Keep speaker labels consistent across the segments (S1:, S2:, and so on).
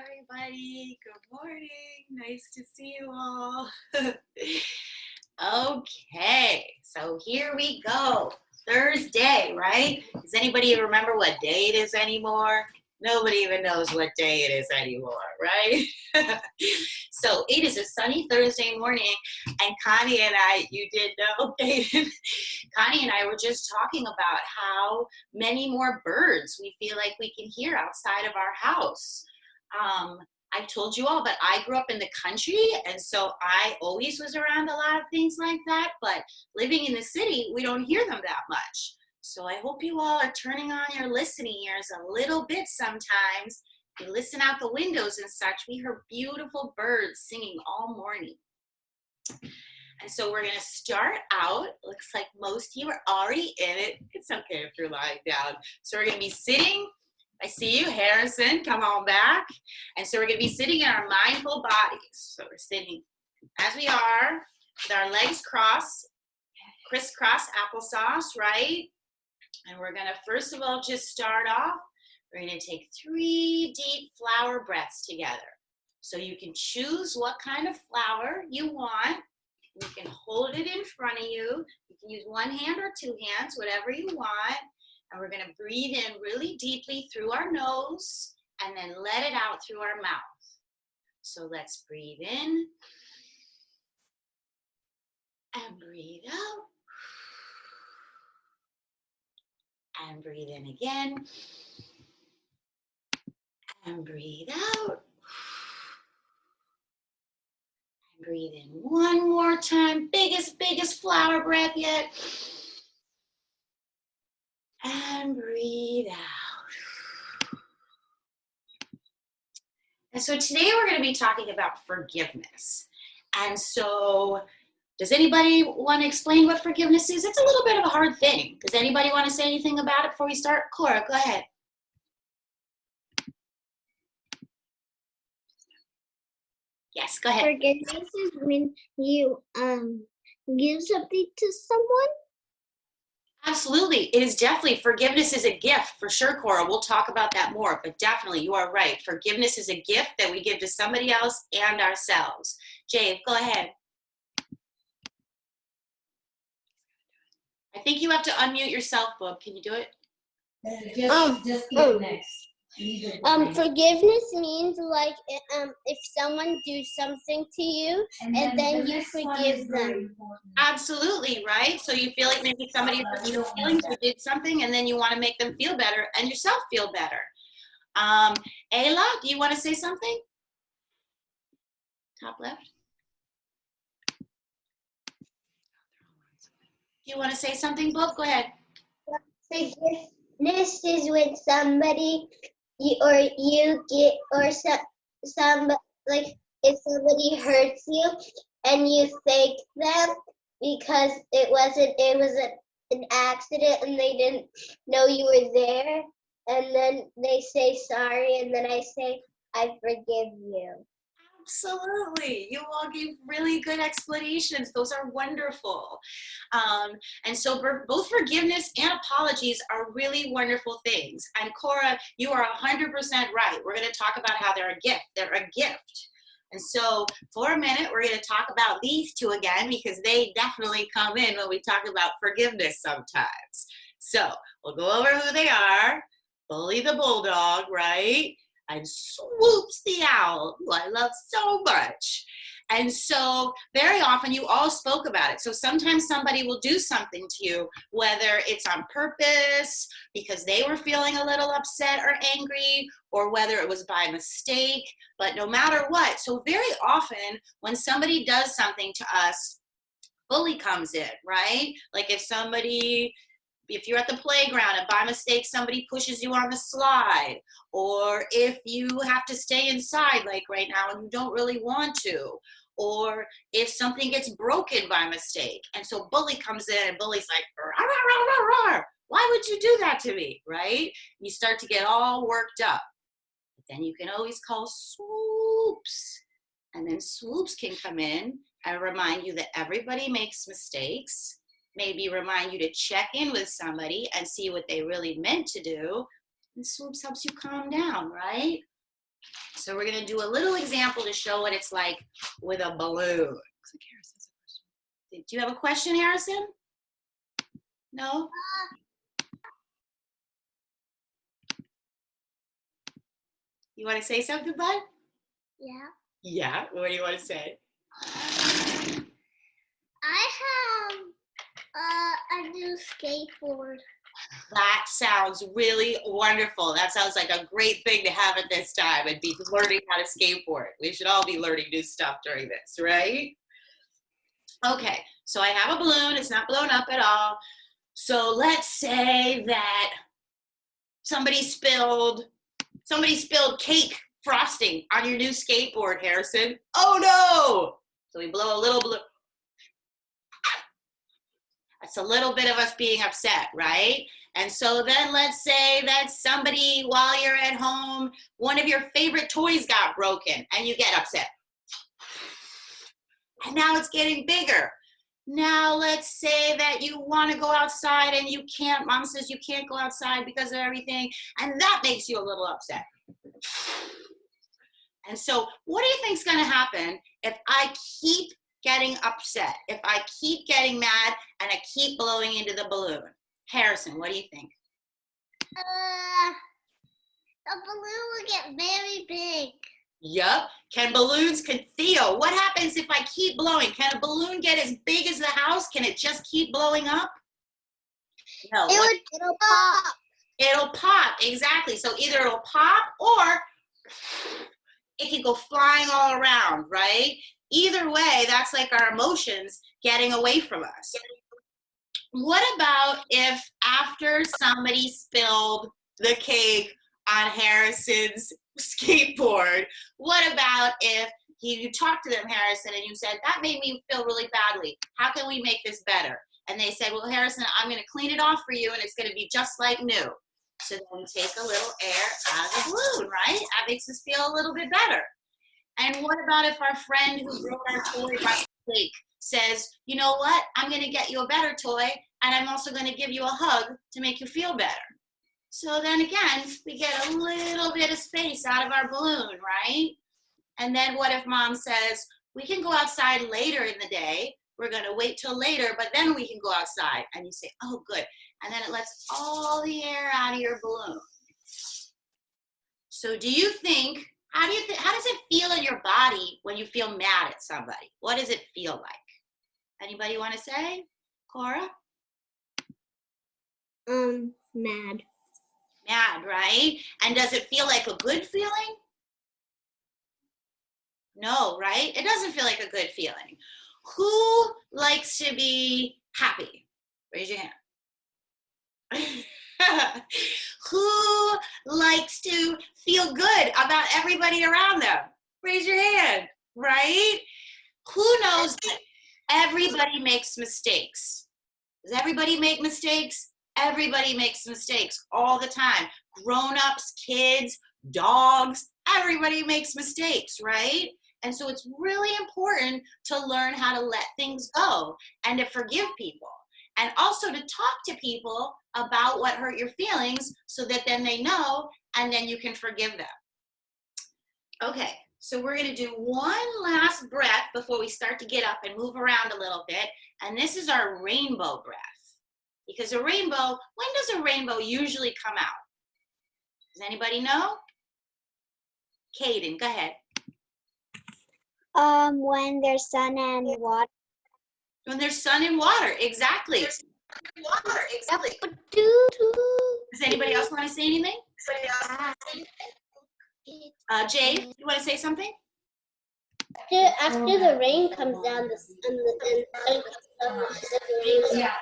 S1: everybody. Good morning. Nice to see you all. Okay, so here we go. Thursday, right? Does anybody remember what day it is anymore? Nobody even knows what day it is anymore, right? So it is a sunny Thursday morning, and Connie and I, you did know, Connie and I were just talking about how many more birds we feel like we can hear outside of our house. I told you all, but I grew up in the country, and so I always was around a lot of things like that, but living in the city, we don't hear them that much. So I hope you all are turning on your listening ears a little bit sometimes. If you listen out the windows and such, we hear beautiful birds singing all morning. And so we're going to start out. Looks like most of you are already in it. It's okay if you're lying down. So we're going to be sitting. I see you, Harrison. Come on back. And so we're going to be sitting in our mindful bodies. So we're sitting as we are with our legs crossed, crisscross applesauce, right? And we're going to first of all just start off. We're going to take 3 deep flower breaths together. So you can choose what kind of flower you want. You can hold it in front of you. You can use 1 hand or 2 hands, whatever you want. And we're going to breathe in really deeply through our nose and then let it out through our mouth. So let's breathe in and breathe out. And breathe in again. And breathe out. And breathe in one more time. Biggest flower breath yet. And breathe out. And so today we're going to be talking about forgiveness. And so does anybody want to explain what forgiveness is? It's a little bit of a hard thing. Does anybody want to say anything about it before we start? Cora, go ahead. Yes, go ahead.
S2: Forgiveness is when you give something to someone.
S1: Absolutely. It is definitely, forgiveness is a gift for sure, Cora. We'll talk about that more, but definitely you are right. Forgiveness is a gift that we give to somebody else and ourselves. Jave, go ahead. I think you have to unmute yourself, Bob. Can you do it?
S3: Just keep next.
S2: Forgiveness means like if someone do something to you and then you forgive them.
S1: Absolutely, right? So you feel like maybe somebody hurt your feelings, you did something, and then you want to make them feel better and yourself feel better. Ayla, do you want to say something? Top left. Do you want to say something, Bob? Go ahead.
S2: Forgiveness is when somebody you get or some like if somebody hurts you and you thank them because it was an accident and they didn't know you were there, and then they say sorry and then I say I forgive you.
S1: Absolutely. You all gave really good explanations. Those are wonderful. And so both forgiveness and apologies are really wonderful things. And Cora, you are 100% right. We're going to talk about how they're a gift. They're a gift. And so for a minute, we're going to talk about these two again because they definitely come in when we talk about forgiveness sometimes. So we'll go over who they are. Bully the bulldog, right? And Swoops the owl, who I love so much. And so very often you all spoke about it. So sometimes somebody will do something to you, whether it's on purpose because they were feeling a little upset or angry, or whether it was by mistake, but no matter what. So very often when somebody does something to us, bully comes in, right? Like if you're at the playground and by mistake somebody pushes you on the slide, or if you have to stay inside like right now and you don't really want to, or if something gets broken by mistake. And so bully comes in and bully's like, rah, rah, rah, rah, why would you do that to me, right? You start to get all worked up. But then you can always call Swoops. And then Swoops can come in and remind you that everybody makes mistakes. Maybe remind you to check in with somebody and see what they really meant to do. And Swoops helps you calm down, right? So we're gonna do a little example to show what it's like with a balloon. Looks like Harrison has a question. Do you have a question, Harrison? No? You want to say something, bud?
S2: Yeah.
S1: Yeah, what do you want to say?
S2: I have a new skateboard.
S1: That sounds really wonderful. That sounds like a great thing to have at this time and be learning how to skateboard. We should all be learning new stuff during this, right? Okay, so I have a balloon. It's not blown up at all. So let's say that somebody spilled cake frosting on your new skateboard, Harrison. Oh no! So we blow a little balloon. That's a little bit of us being upset, right? And so then let's say that somebody, while you're at home, one of your favorite toys got broken and you get upset. And now it's getting bigger. Now let's say that you want to go outside and you can't, mom says you can't go outside because of everything, and that makes you a little upset. And so what do you think is going to happen if I keep getting upset, if I keep getting mad and I keep blowing into the balloon? Harrison, what do you think?
S2: The balloon will get very big.
S1: Yup. Can Theo, what happens if I keep blowing? Can a balloon get as big as the house? Can it just keep blowing up? No.
S2: It'll pop.
S1: It'll pop, exactly. So either it'll pop or it can go flying all around, right? Either way, that's like our emotions getting away from us. What about if after somebody spilled the cake on Harrison's skateboard, what about if you talked to them, Harrison, and you said, that made me feel really badly. How can we make this better? And they said, well, Harrison, I'm going to clean it off for you, and it's going to be just like new. So then take a little air out of the balloon, right? That makes us feel a little bit better. And what about if our friend who broke our toy by mistake says, you know what, I'm going to get you a better toy, and I'm also going to give you a hug to make you feel better. So then again, we get a little bit of space out of our balloon, right? And then what if mom says, we can go outside later in the day, we're going to wait till later, but then we can go outside. And you say, oh, good. And then it lets all the air out of your balloon. So do you think, how does it feel in your body when you feel mad at somebody? What does it feel like? Anybody want to say? Cora?
S2: Mad.
S1: Mad, right? And does it feel like a good feeling? No, right? It doesn't feel like a good feeling. Who likes to be happy? Raise your hand. Who likes to feel good about everybody around them? Raise your hand, right? Who knows that everybody makes mistakes? Does everybody make mistakes? Everybody makes mistakes all the time. Grown-ups, kids, dogs, everybody makes mistakes, right? And so it's really important to learn how to let things go and to forgive people. And also to talk to people about what hurt your feelings so that then they know and then you can forgive them. Okay, so we're going to do one last breath before we start to get up and move around a little bit. And this is our rainbow breath. Because a rainbow, when does a rainbow usually come out? Does anybody know? Kaden, go ahead.
S2: When there's sun and water.
S1: When there's sun and water, exactly. Water, exactly. Does anybody else want to say anything? Jay, you want to say something?
S2: After the rain comes down, the sun comes up.
S3: Yeah.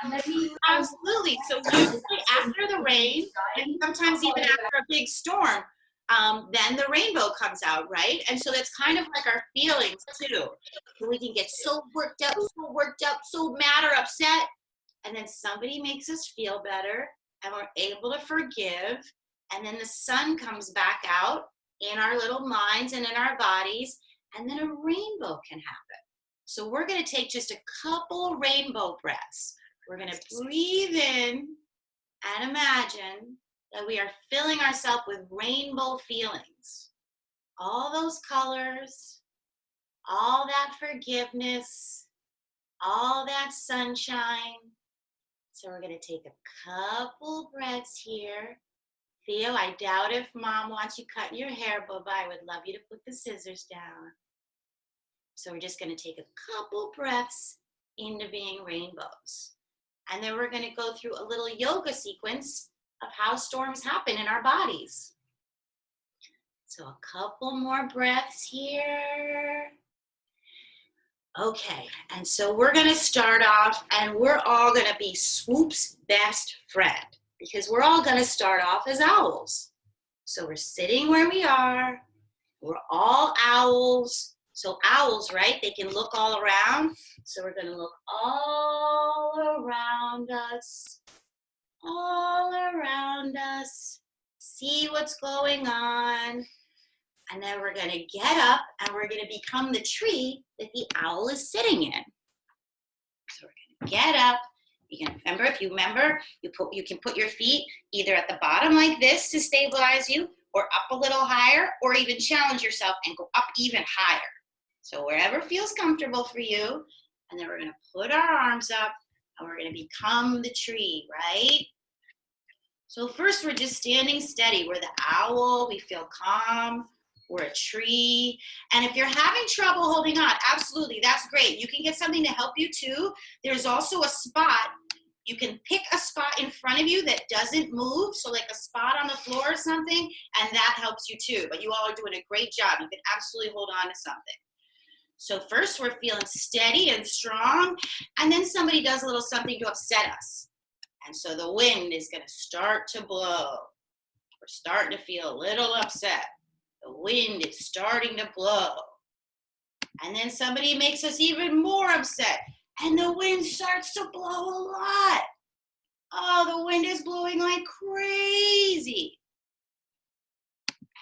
S1: Absolutely. So usually after the rain, and sometimes even after a big storm, then the rainbow comes out, right? And so that's kind of like our feelings too. We can get so worked up, so mad or upset, and then somebody makes us feel better, and we're able to forgive, and then the sun comes back out in our little minds and in our bodies, and then a rainbow can happen. So we're going to take just a couple rainbow breaths. We're going to breathe in and imagine that we are filling ourselves with rainbow feelings all those colors, all that forgiveness, all that sunshine. So we're going to take a couple breaths here. Theo, I doubt if Mom wants you cutting your hair, Bubba. I would love you to put the scissors down. So we're just going to take a couple breaths into being rainbows. And then we're going to go through a little yoga sequence of how storms happen in our bodies. So a couple more breaths here. Okay, and so we're going to start off, and we're all going to be Swoop's best friend, because we're all going to start off as owls. So we're sitting where we are. We're all owls. So owls, right, they can look all around. So we're going to look all around us, see what's going on. And then we're going to get up and we're going to become the tree that the owl is sitting in. So we're going to get up. You can remember, you can put your feet either at the bottom like this to stabilize you, or up a little higher, or even challenge yourself and go up even higher. So wherever feels comfortable for you. And then we're going to put our arms up and we're going to become the tree, right? So first we're just standing steady. We're the owl, we feel calm. We're a tree. And if you're having trouble holding on, absolutely, that's great. You can get something to help you too. There's also a spot. You can pick a spot in front of you that doesn't move, so like a spot on the floor or something, and that helps you too. But you all are doing a great job. You can absolutely hold on to something. So first we're feeling steady and strong, and then somebody does a little something to upset us. And so the wind is going to start to blow. We're starting to feel a little upset. The wind is starting to blow. And then somebody makes us even more upset. And the wind starts to blow a lot. Oh, the wind is blowing like crazy.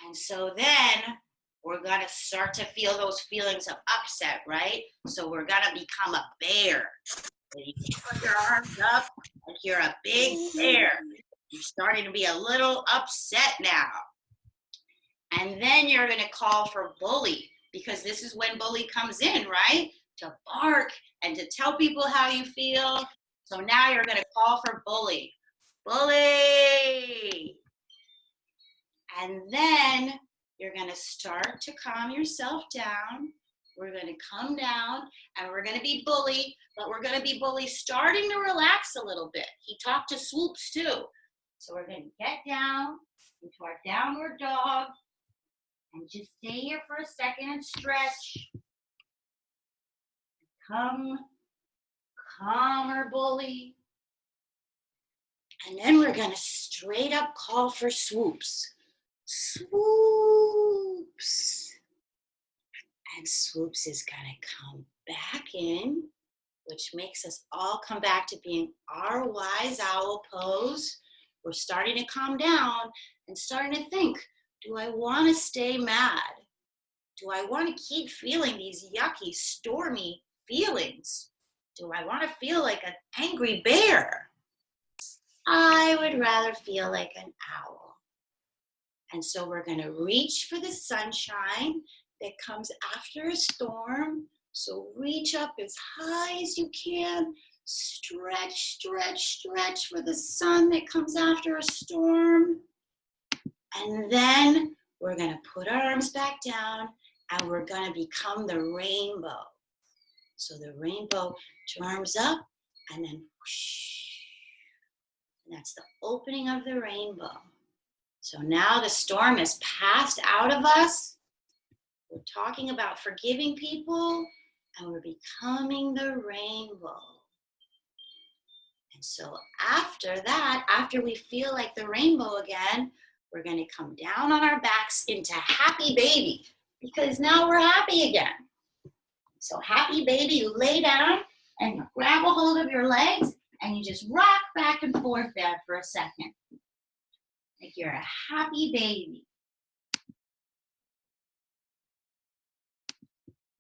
S1: And so then we're going to start to feel those feelings of upset, right? So we're going to become a bear. And you can put your arms up like you're a big bear. You're starting to be a little upset now. And then you're going to call for bully, because this is when bully comes in, right? To bark and to tell people how you feel. So now you're going to call for bully. Bully! And then you're going to start to calm yourself down. We're going to come down and we're going to be bully, but we're going to be bully starting to relax a little bit. He talked to Swoops too. So we're going to get down into our downward dog. And just stay here for a second and stretch. Come, calmer bully. And then we're going to straight up call for Swoops. Swoops. And Swoops is going to come back in, which makes us all come back to being our wise owl pose. We're starting to calm down and starting to think, do I want to stay mad? Do I want to keep feeling these yucky, stormy feelings? Do I want to feel like an angry bear? I would rather feel like an owl. And so we're going to reach for the sunshine that comes after a storm. So reach up as high as you can. Stretch, stretch, stretch for the sun that comes after a storm. And then we're going to put our arms back down and we're going to become the rainbow. So the rainbow arms up and then whoosh. And that's the opening of the rainbow. So now the storm has passed out of us. We're talking about forgiving people and we're becoming the rainbow. And so after that, after we feel like the rainbow again, we're going to come down on our backs into happy baby, because now we're happy again. So happy baby, you lay down and you grab a hold of your legs and you just rock back and forth there for a second. Like you're a happy baby.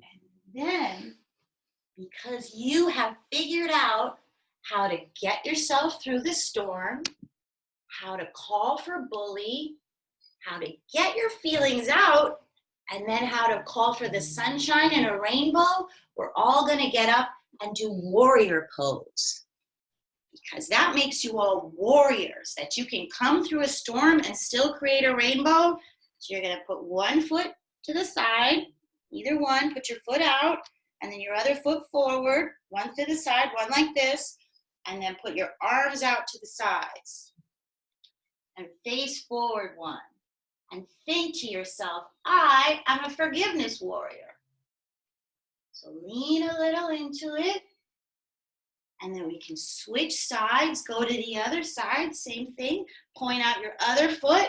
S1: And then, because you have figured out how to get yourself through the storm, how to call for bully, how to get your feelings out, and then how to call for the sunshine and a rainbow, we're all gonna get up and do warrior pose. Because that makes you all warriors, that you can come through a storm and still create a rainbow. So you're gonna put one foot to the side, either one, put your foot out, and then your other foot forward, one to the side, one like this, and then put your arms out to the sides. And face forward one. And think to yourself, I am a forgiveness warrior. So lean a little into it. And then we can switch sides, go to the other side, same thing. Point out your other foot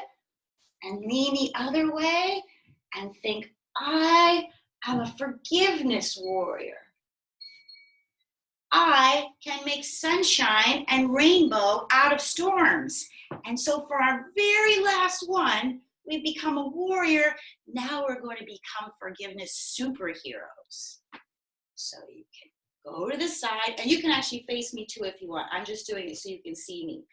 S1: and lean the other way and think, I am a forgiveness warrior. I can make sunshine and rainbow out of storms. And so for our very last one, we become a warrior. Now we're going to become forgiveness superheroes. So you can go to the side, and you can actually face me too if you want. I'm just doing it so you can see me.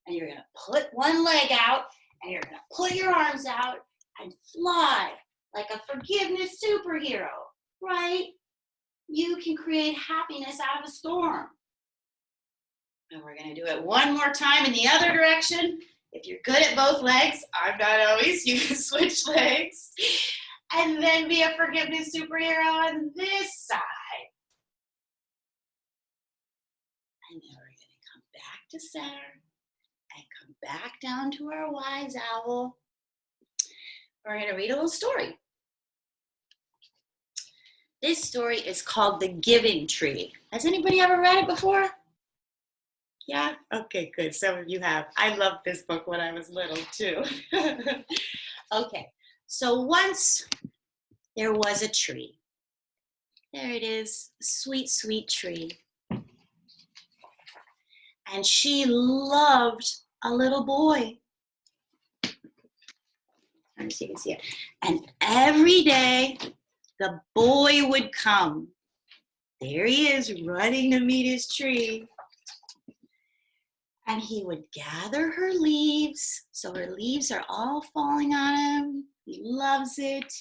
S1: And you're gonna put one leg out, and you're gonna put your arms out and fly like a forgiveness superhero, right? You can create happiness out of a storm. And we're gonna do it one more time in the other direction. If you're good at both legs, I'm not always, you can switch legs. And then be a forgiveness superhero on this side. And then we're gonna come back to center and come back down to our wise owl. We're gonna read a little story. This story is called The Giving Tree. Has anybody ever read it before? Yeah? Okay, good. Some of you have. I loved this book when I was little too. Okay, so once there was a tree. There it is, a sweet, sweet tree. And she loved a little boy. So you can see it. And every day, the boy would come. There he is, running to meet his tree. And he would gather her leaves. So her leaves are all falling on him. He loves it.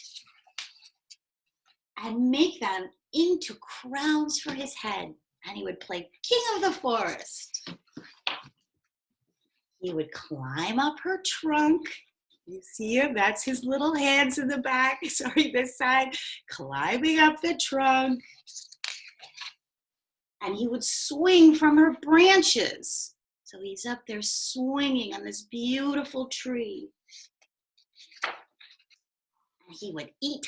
S1: And make them into crowns for his head. And he would play King of the Forest. He would climb up her trunk. You see him? That's his little hands in the back. Sorry, this side. Climbing up the trunk. And he would swing from her branches. So he's up there swinging on this beautiful tree. And he would eat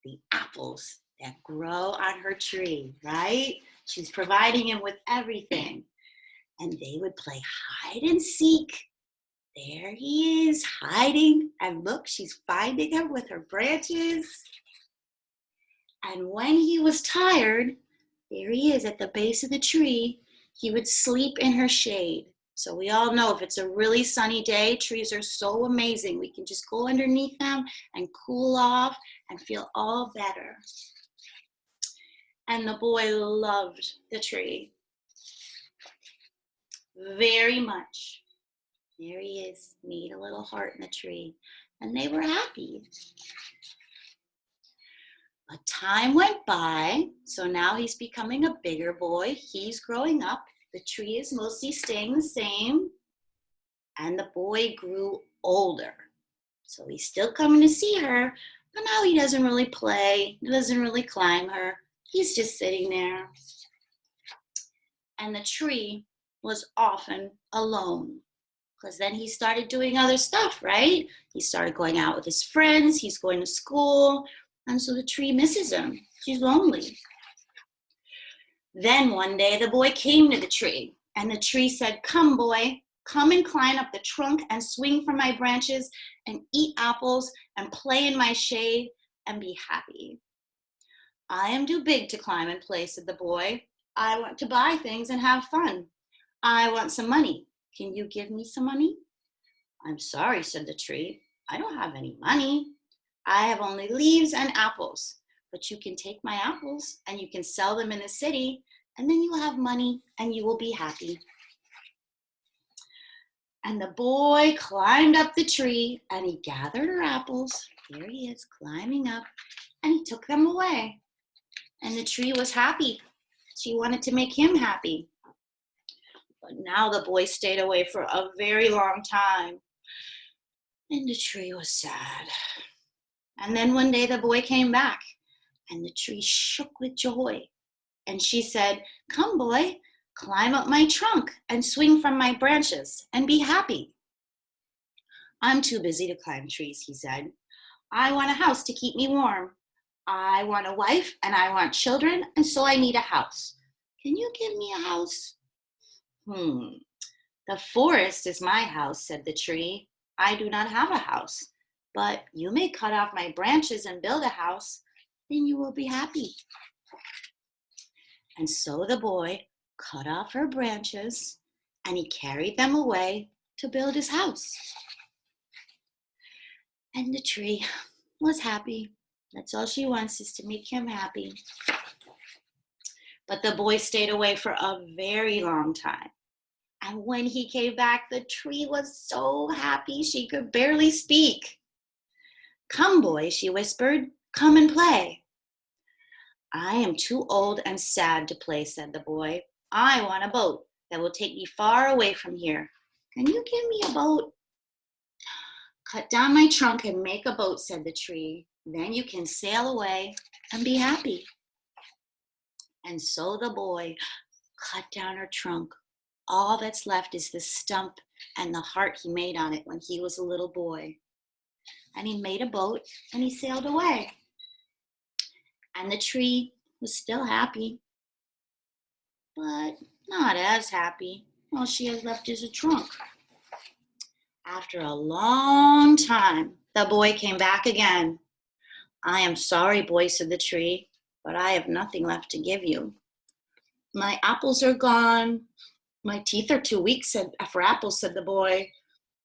S1: the apples that grow on her tree, right? She's providing him with everything. And they would play hide and seek. There he is, hiding. And look, she's finding him with her branches. And when he was tired, there he is at the base of the tree. He would sleep in her shade. So we all know if it's a really sunny day, trees are so amazing. We can just go underneath them and cool off and feel all better. And the boy loved the tree very much. There he is, made a little heart in the tree, and they were happy. But time went by, so now he's becoming a bigger boy. He's growing up. The tree is mostly staying the same, and the boy grew older. So he's still coming to see her, but now he doesn't really play. He doesn't really climb her. He's just sitting there. And the tree was often alone, because then he started doing other stuff, right? He started going out with his friends. He's going to school. And so the tree misses him. She's lonely. Then one day the boy came to the tree, and the tree said, "Come, boy, come and climb up the trunk and swing from my branches and eat apples and play in my shade and be happy." "I am too big to climb and play," said the boy. "I want to buy things and have fun. I want some money. Can you give me some money?" "I'm sorry," said the tree. "I don't have any money. I have only leaves and apples. But you can take my apples and you can sell them in the city, and then you'll have money and you will be happy." And the boy climbed up the tree and he gathered her apples there he is climbing up, and he took them away. And the tree was happy. She wanted to make him happy. But now the boy stayed away for a very long time. And the tree was sad. And then one day the boy came back, and the tree shook with joy. And she said, "Come, boy, climb up my trunk and swing from my branches and be happy." "I'm too busy to climb trees," he said. "I want a house to keep me warm. I want a wife and I want children, and so I need a house. Can you give me a house?" "The forest is my house," said the tree. "I do not have a house, but you may cut off my branches and build a house, then you will be happy." And so the boy cut off her branches and he carried them away to build his house. And the tree was happy. That's all she wants, is to make him happy. But the boy stayed away for a very long time. And when he came back, the tree was so happy she could barely speak. "Come, boy," she whispered, "come and play." "I am too old and sad to play," said the boy. "I want a boat that will take me far away from here. Can you give me a boat?" "Cut down my trunk and make a boat," said the tree. "Then you can sail away and be happy." And so the boy cut down her trunk. All that's left is the stump and the heart he made on it when he was a little boy. And he made a boat and he sailed away. And the tree was still happy, but not as happy. All she has left is a trunk. After a long time, the boy came back again. "I am sorry, boy," said the tree, "but I have nothing left to give you. My apples are gone. My teeth are too weak for apples," said the boy.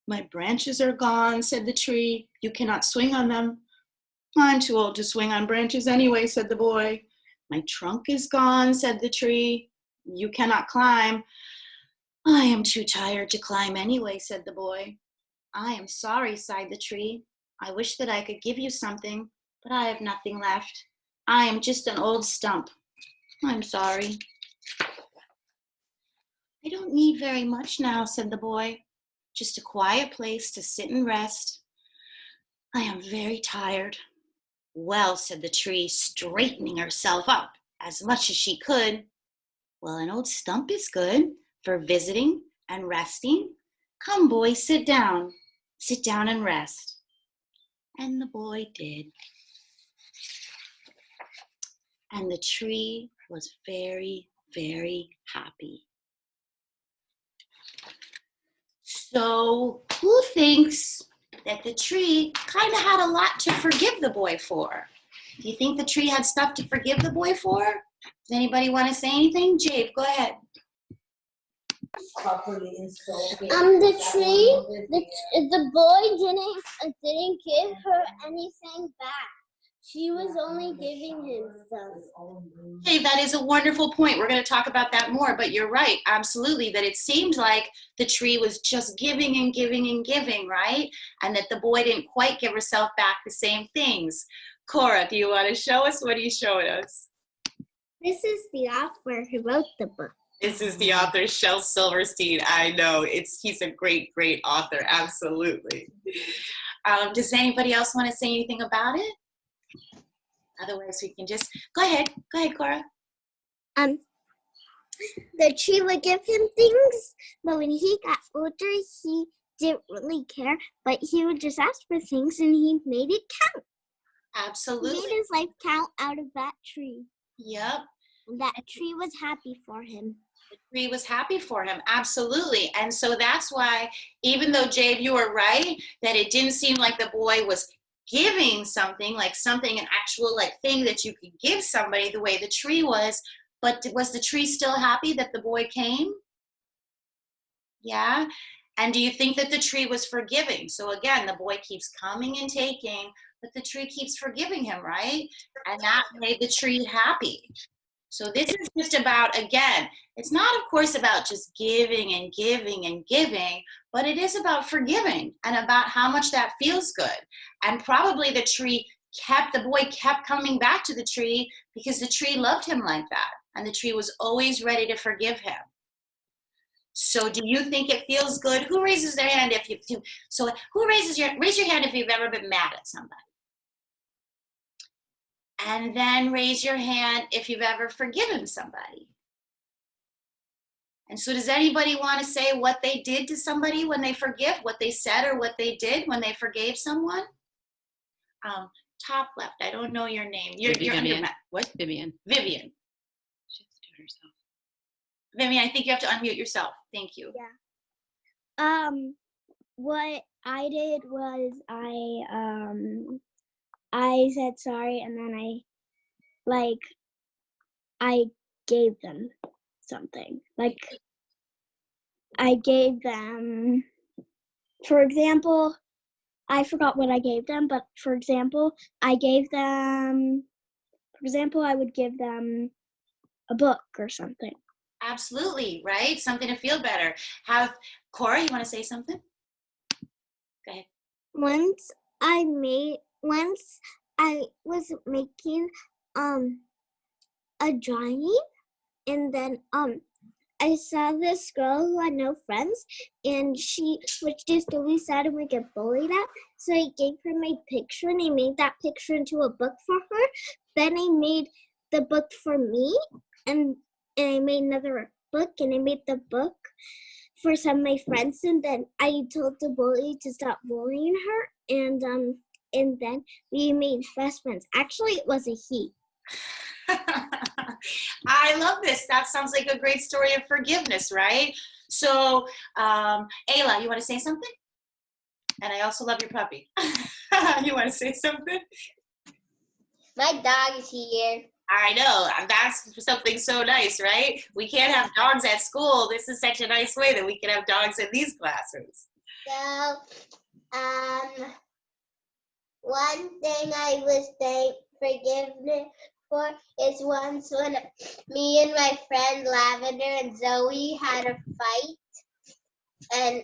S1: "My branches are gone," said the tree. "You cannot swing on them." "I'm too old to swing on branches anyway," said the boy. "My trunk is gone," said the tree. "You cannot climb." "I am too tired to climb anyway," said the boy. "I am sorry," sighed the tree. "I wish that I could give you something, but I have nothing left. I am just an old stump. I'm sorry." "I don't need very much now," said the boy. "Just a quiet place to sit and rest. I am very tired." "Well," said the tree, straightening herself up as much as she could, "well, an old stump is good for visiting and resting. Come, boy, sit down. Sit down and rest." And the boy did. And the tree was very, very happy. So who thinks that the tree kind of had a lot to forgive the boy for? Do you think the tree had stuff to forgive the boy for? Does anybody want to say anything? Jade, go ahead.
S2: The tree, the boy didn't give her anything back. She was only giving him stuff.
S1: Hey, that is a wonderful point. We're going to talk about that more, but you're right, absolutely, that it seemed like the tree was just giving and giving and giving, right? And that the boy didn't quite give herself back the same things. Cora, do you want to show us? What are you showing us?
S2: This is the author who wrote the book.
S1: This is the author, Shel Silverstein. I know, he's a great, great author, absolutely. Does anybody else want to say anything about it? Otherwise, we can just, go ahead, Cora.
S2: The tree would give him things, but when he got older, he didn't really care, but he would just ask for things and he made it count.
S1: Absolutely.
S2: He made his life count out of that tree.
S1: Yep.
S2: And that tree was happy for him.
S1: The tree was happy for him, absolutely. And so that's why, even though, Jade, you were right, that it didn't seem like the boy was giving something, like something, an actual like thing that you could give somebody the way the tree was, but was the tree still happy that the boy came? Yeah? And do you think that the tree was forgiving? So again, the boy keeps coming and taking, but the tree keeps forgiving him, right? And that made the tree happy. So this is just about, again, it's not, of course, about just giving and giving and giving, but it is about forgiving and about how much that feels good. And probably the boy kept coming back to the tree because the tree loved him like that. And the tree was always ready to forgive him. So do you think it feels good? Who raises their hand raise your hand if you've ever been mad at somebody? And then raise your hand if you've ever forgiven somebody. And so does anybody want to say what they did to somebody when they forgive, what they said or what they did when they forgave someone? Top left, I don't know your name. You're
S4: Vivian.
S1: What?
S4: Vivian.
S1: Vivian.
S4: She has to do it herself.
S1: Vivian, I think you have to unmute yourself. Thank you.
S2: Yeah. What I did was I said sorry, and then I gave them something. Like I gave them, for example, I forgot what I gave them, but for example, I would give them a book or something.
S1: Absolutely, right? Something to feel better. Cora, you want to say something? Go ahead.
S2: Once I was making a drawing, and then I saw this girl who had no friends, and she was just always sad and would get bullied at. So I gave her my picture, and I made that picture into a book for her. Then I made the book for me, and I made another book, and I made the book for some of my friends. And then I told the bully to stop bullying her, and then we made best friends. Actually, it was a he.
S1: I love this. That sounds like a great story of forgiveness, right? So, Ayla, you want to say something? And I also love your puppy. You want to say something?
S2: My dog is here.
S1: I know. That's something so nice, right? We can't have dogs at school. This is such a nice way that we can have dogs in these classes.
S2: So, one thing I was forgiveness for is once when me and my friend Lavender and Zoe had a fight, and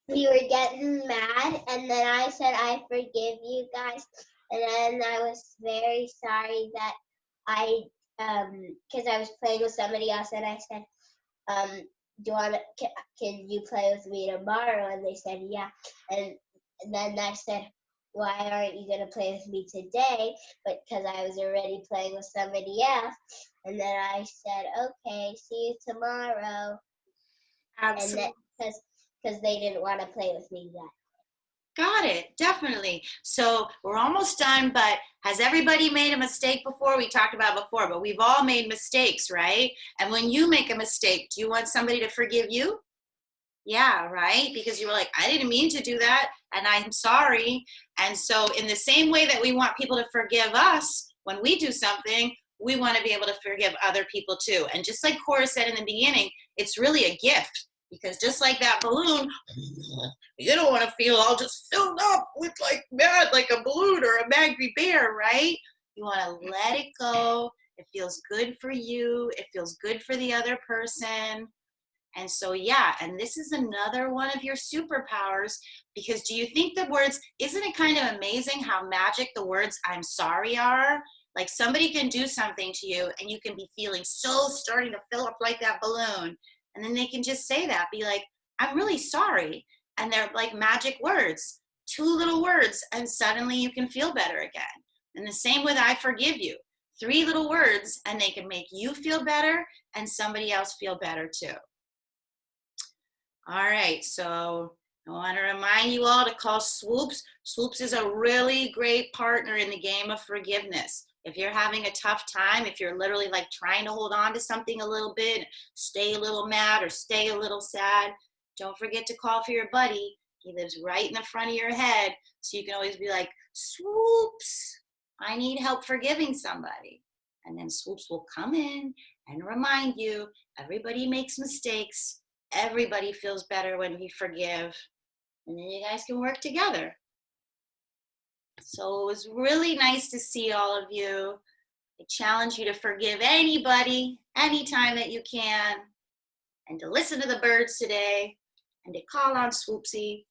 S2: we were getting mad, and then I said, I forgive you guys, and then I was very sorry that because I was playing with somebody else, and I said, can you play with me tomorrow? And they said, yeah. And then I said, why aren't you going to play with me today? But because I was already playing with somebody else. And then I said, okay, see you tomorrow.
S1: Absolutely.
S2: And because they didn't want to play with me then.
S1: Got it. Definitely. So we're almost done, but has everybody made a mistake before? We talked about before, but we've all made mistakes, right? And when you make a mistake, do you want somebody to forgive you? Yeah, right? Because you were like, I didn't mean to do that, and I'm sorry. And so in the same way that we want people to forgive us when we do something, we want to be able to forgive other people too. And just like Cora said in the beginning, it's really a gift. Because just like that balloon, you don't want to feel all just filled up with like a balloon or a angry bear, right? You want to let it go. It feels good for you. It feels good for the other person. And so, yeah, and this is another one of your superpowers, because do you think the words, isn't it kind of amazing how magic the words I'm sorry are? Like somebody can do something to you and you can be feeling so starting to fill up like that balloon. And then they can just say that, be like, I'm really sorry. And they're like magic words, 2 little words, and suddenly you can feel better again. And the same with I forgive you, 3 little words, and they can make you feel better and somebody else feel better too. All right, so I want to remind you all to call Swoops. Swoops is a really great partner in the game of forgiveness. If you're having a tough time, if you're literally like trying to hold on to something a little bit, stay a little mad or stay a little sad, don't forget to call for your buddy. He lives right in the front of your head, so you can always be like, Swoops, I need help forgiving somebody. And then Swoops will come in and remind you, everybody makes mistakes. Everybody feels better when we forgive. And then you guys can work together. So it was really nice to see all of you. I challenge you to forgive anybody, anytime that you can, and to listen to the birds today, and to call on Swoopsy.